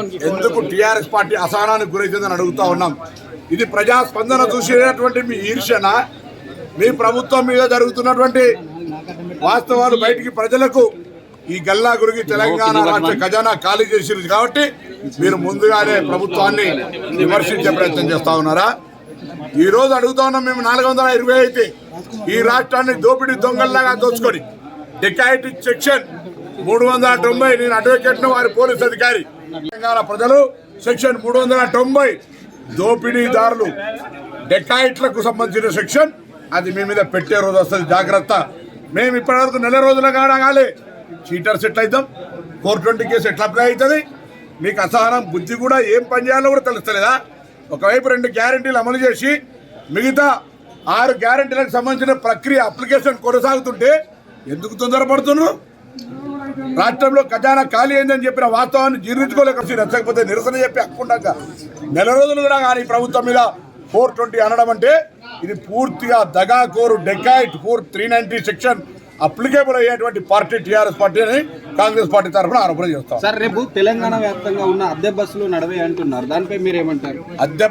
ఎందుకు TRS party అసహనానికి గురైందని అడుగుతా ఉన్నాం. ఇది ప్రజాస్పందన చూసేటువంటి మీ ఈర్ష్యన, మీ ప్రభుత్వం మీద జరుగుతున్నటువంటి వాస్తవాలు బయటికి ప్రజలకు ఈ గల్లా గురికి తెలంగాణ రాష్ట్ర ఖజానా ఖాళీ చేసిరు కాబట్టి మీరు ముందుగానే ప్రభుత్వాన్ని విమర్శించే ప్రయత్నం చేస్తా ఉన్నారా? ఈ రోజు అడుగుతా ఉన్నాం మేము 420 అయితే ఈ రాష్ట్రాన్ని దోపిడీ దొంగల్లాగా దోచుకొని డెకాయిటీ సెక్షన్ 390 నేను అడ్వకేట్ను వారి పోలీస్ అధికారి తెలంగాణ ప్రజలు సెక్షన్ 390 దోపిడీదారులు డెకాయిట్లకు సంబంధించిన సెక్షన్ అది మీ మీద పెట్టే రోజు వస్తుంది. జాగ్రత్త. మేము ఇప్పటివరకు నెల రోజుల కాడాగాలి చీటర్స్ ఎట్లా అవుతాం, 420 కేసు ఎట్లా అప్లై అవుతుంది? మీకు అసహనం బుద్ధి కూడా ఏం పని చేయాలో కూడా తెలుస్తలేదా? ఒకవైపు 2 గ్యారెంటీలు అమలు చేసి మిగతా 6 గ్యారెంటీలకు సంబంధించిన ప్రక్రియ అప్లికేషన్ కొనసాగుతుంటే ఎందుకు తొందరపడుతున్నారు? రాష్ట్రంలో ఖజానా ఖాళీ అయిందని చెప్పిన వాస్తవాన్ని జీర్ణించుకోలేక నచ్చకపోతే నిరసన చెప్పి హక్కుండగా నెల రోజులు కూడా కానీ ప్రభుత్వం మీద 420 అనడం అంటే ఇది పూర్తిగా దగాకోరు డెకాయిట్ 390 సెక్షన్ అప్లికేబుల్ అయ్యేటువంటి పార్టీ టీఆర్ఎస్ పార్టీ అని కాంగ్రెస్ పార్టీ తరఫున ఆరోపణ చేస్తాం. సార్ రేపు తెలంగాణ వ్యాప్తంగా ఉన్న అద్దె బస్సులు నడవే అంటున్నారు, దానిపై మీరేమంటారు? అద్దె